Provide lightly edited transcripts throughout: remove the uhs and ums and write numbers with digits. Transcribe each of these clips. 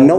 9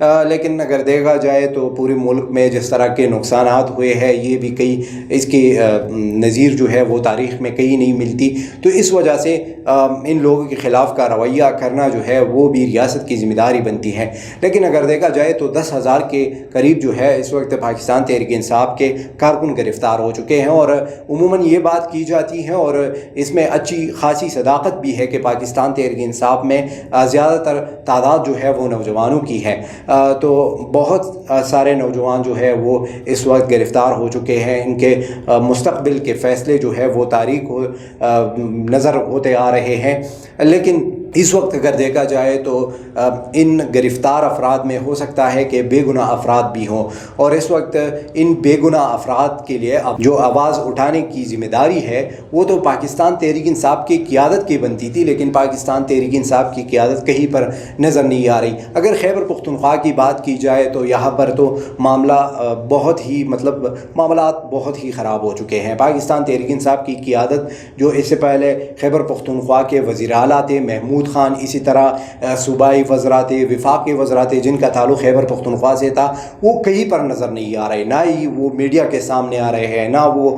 لیکن اگر دیکھا جائے تو پورے ملک میں جس طرح کے نقصانات ہوئے ہیں یہ بھی کئی اس کی نظیر جو ہے وہ تاریخ میں کہیں نہیں ملتی. تو اس وجہ سے ان لوگوں کے خلاف کا رویہ کرنا جو ہے وہ بھی ریاست کی ذمہ داری بنتی ہے. لیکن اگر دیکھا جائے تو 10,000 کے قریب جو ہے اس وقت پاکستان تحریک انصاف کے کارکن گرفتار ہو چکے ہیں, اور عموماً یہ بات کی جاتی ہے اور اس میں اچھی خاصی صداقت بھی ہے کہ پاکستان تحریک انصاف میں زیادہ تر تعداد جو ہے وہ نوجوانوں کی ہے. تو بہت سارے نوجوان جو ہے وہ اس وقت گرفتار ہو چکے ہیں. ان کے مستقبل کے فیصلے جو ہے وہ تاریک نظر ہوتے آ رہے ہیں. لیکن اس وقت اگر دیکھا جائے تو ان گرفتار افراد میں ہو سکتا ہے کہ بے گناہ افراد بھی ہوں, اور اس وقت ان بے گناہ افراد کے لیے جو آواز اٹھانے کی ذمہ داری ہے وہ تو پاکستان تحریک انصاف کی قیادت کی بنتی تھی, لیکن پاکستان تحریک انصاف کی قیادت کہیں پر نظر نہیں آ رہی. اگر خیبر پختونخوا کی بات کی جائے تو یہاں پر تو معاملات بہت ہی خراب ہو چکے ہیں. پاکستان تحریک انصاف کی قیادت جو اس سے پہلے خیبر پختونخوا کے وزیر اعلیٰ تھے محمود خان, اسی طرح صوبائی وزراء تھے, وفاقی وزراء تھے جن کا تعلق خیبر پختونخوا سے تھا, وہ کہیں پر نظر نہیں آ رہے. نہ ہی وہ میڈیا کے سامنے آ رہے ہیں, نہ وہ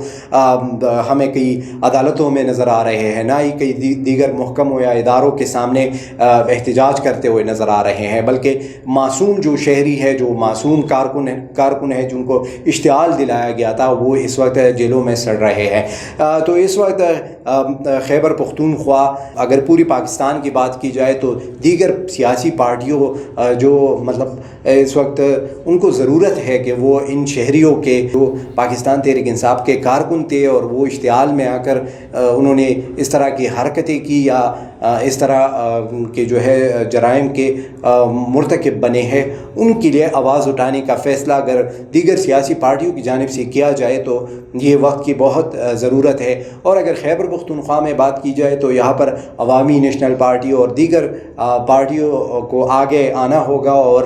ہمیں کئی عدالتوں میں نظر آ رہے ہیں, نہ ہی کئی دیگر محکموں یا اداروں کے سامنے احتجاج کرتے ہوئے نظر آ رہے ہیں. بلکہ معصوم جو شہری ہے, جو معصوم کارکن ہے جن کو اشتعال دلایا گیا تھا, وہ اس وقت جیلوں میں سڑ رہے ہیں. تو اس وقت خیبر پختونخوا اگر پوری پاکستان کی بات کی جائے تو دیگر سیاسی پارٹیوں جو اس وقت ان کو ضرورت ہے کہ وہ ان شہریوں کے جو پاکستان تحریک انصاف کے کارکن تھے اور وہ اشتعال میں آ کر انہوں نے اس طرح کی حرکتیں کی یا اس طرح کے جو ہے جرائم کے مرتکب بنے ہیں, ان کے لیے آواز اٹھانے کا فیصلہ اگر دیگر سیاسی پارٹیوں کی جانب سے کیا جائے تو یہ وقت کی بہت ضرورت ہے. اور اگر خیبر پختونخوا میں بات کی جائے تو یہاں پر عوامی نیشنل پارٹی اور دیگر پارٹیوں کو آگے آنا ہوگا, اور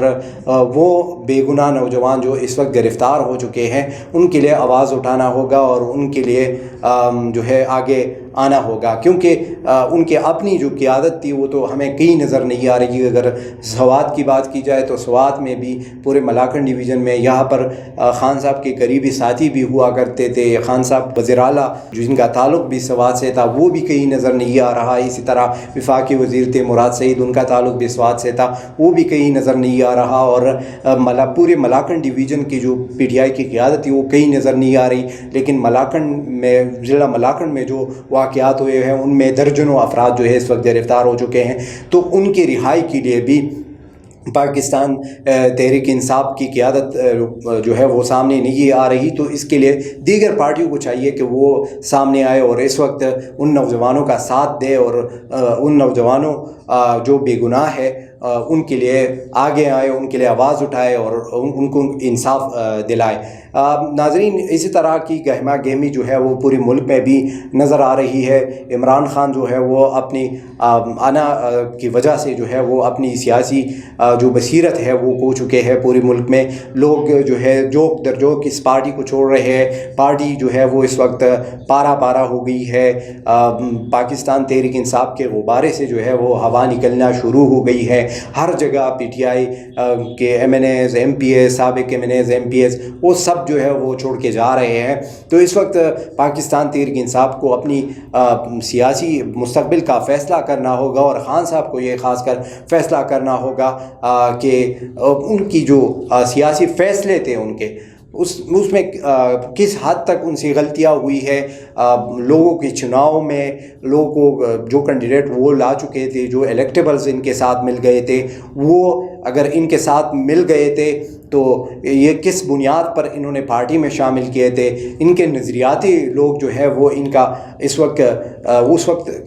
وہ بے گناہ نوجوان جو اس وقت گرفتار ہو چکے ہیں ان کے لیے آواز اٹھانا ہوگا اور ان کے لیے جو ہے آگے آنا ہوگا, کیونکہ ان کے اپنی جو قیادت تھی وہ تو ہمیں کہیں نظر نہیں آ رہی. اگر سوات کی بات کی جائے تو سوات میں بھی پورے ملاکنڈ ڈویژن میں یہاں پر خان صاحب کے قریبی ساتھی بھی ہوا کرتے تھے. خان صاحب وزیر اعلیٰ جن کا تعلق بھی سوات سے تھا وہ بھی کہیں نظر نہیں آ رہا. اسی طرح وفاقی وزیر تھے مراد سعید, ان کا تعلق بھی سوات سے تھا, وہ بھی کہیں نظر نہیں آ رہا. اور پورے ملاکنڈ ڈویژن کی جو پی ٹی آئی کی قیادت تھی وہ کہیں نظر نہیں آ رہی. لیکن ملاکنڈ میں ضلع ملاکنڈ میں جو واقعات ہوئے ہیں ان میں درجنوں افراد جو ہے اس وقت گرفتار ہو چکے ہیں. تو ان کی رہائی کے لیے بھی پاکستان تحریک انصاف کی قیادت جو ہے وہ سامنے نہیں آ رہی. تو اس کے لیے دیگر پارٹیوں کو چاہیے کہ وہ سامنے آئے اور اس وقت ان نوجوانوں کا ساتھ دے اور ان نوجوانوں جو بے گناہ ہے ان کے لیے آگے آئے, ان کے لیے آواز اٹھائے اور ان کو انصاف دلائے. ناظرین, اسی طرح کی گہما گہمی جو ہے وہ پورے ملک میں بھی نظر آ رہی ہے. عمران خان جو ہے وہ اپنی آنا کی وجہ سے جو ہے وہ اپنی سیاسی جو بصیرت ہے وہ کھو چکے ہیں. پورے ملک میں لوگ جو ہے جوک در جوک اس پارٹی کو چھوڑ رہے ہیں. پارٹی جو ہے وہ اس وقت پارا ہو گئی ہے. پاکستان تحریک انصاف کے غبارے سے جو ہے وہ ہوا نکلنا شروع ہو گئی ہے. ہر جگہ پی ٹی آئی کے M N As, M P As, سابق M N As, M P As, وہ سب جو ہے وہ چھوڑ کے جا رہے ہیں. تو اس وقت پاکستان تحریک انصاف کو اپنی سیاسی مستقبل کا فیصلہ کرنا ہوگا, اور خان صاحب کو یہ خاص کر فیصلہ کرنا ہوگا کہ ان کی جو سیاسی فیصلے تھے ان کے اس میں کس حد تک ان سے غلطیاں ہوئی ہے. لوگوں کے چناؤ میں لوگوں کو جو کینڈیڈیٹ وہ لا چکے تھے, جو الیکٹیبلز ان کے ساتھ مل گئے تھے, وہ اگر ان کے ساتھ مل گئے تھے تو یہ کس بنیاد پر انہوں نے پارٹی میں شامل کیے تھے. ان کے نظریاتی لوگ جو ہے وہ ان کا اس وقت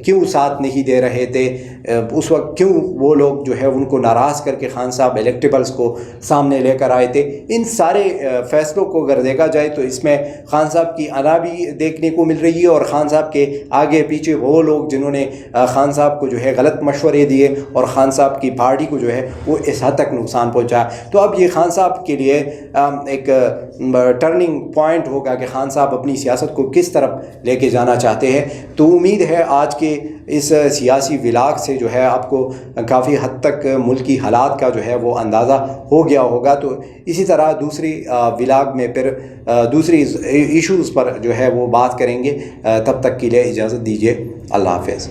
کیوں ساتھ نہیں دے رہے تھے, اس وقت کیوں وہ لوگ جو ہے ان کو ناراض کر کے خان صاحب الیکٹیبلز کو سامنے لے کر آئے تھے. ان سارے فیصلوں کو اگر دیکھا جائے تو اس میں خان صاحب کی انا بھی دیکھنے کو مل رہی ہے, اور خان صاحب کے آگے پیچھے وہ لوگ جنہوں نے خان صاحب کو جو ہے غلط مشورے دیے اور خان صاحب کی پارٹی کو جو ہے وہ اس حد تک نقصان پہنچا. تو اب یہ خان صاحب سب کے لیے ایک ٹرننگ پوائنٹ ہوگا کہ خان صاحب اپنی سیاست کو کس طرف لے کے جانا چاہتے ہیں۔ تو امید ہے آج کے اس سیاسی ولاگ سے جو ہے آپ کو کافی حد تک ملکی حالات کا جو ہے وہ اندازہ ہو گیا ہوگا۔ تو اسی طرح دوسری ولاگ میں پھر دوسری ایشوز پر جو ہے وہ بات کریں گے۔ تب تک کے لیے اجازت دیجیے، اللہ حافظ۔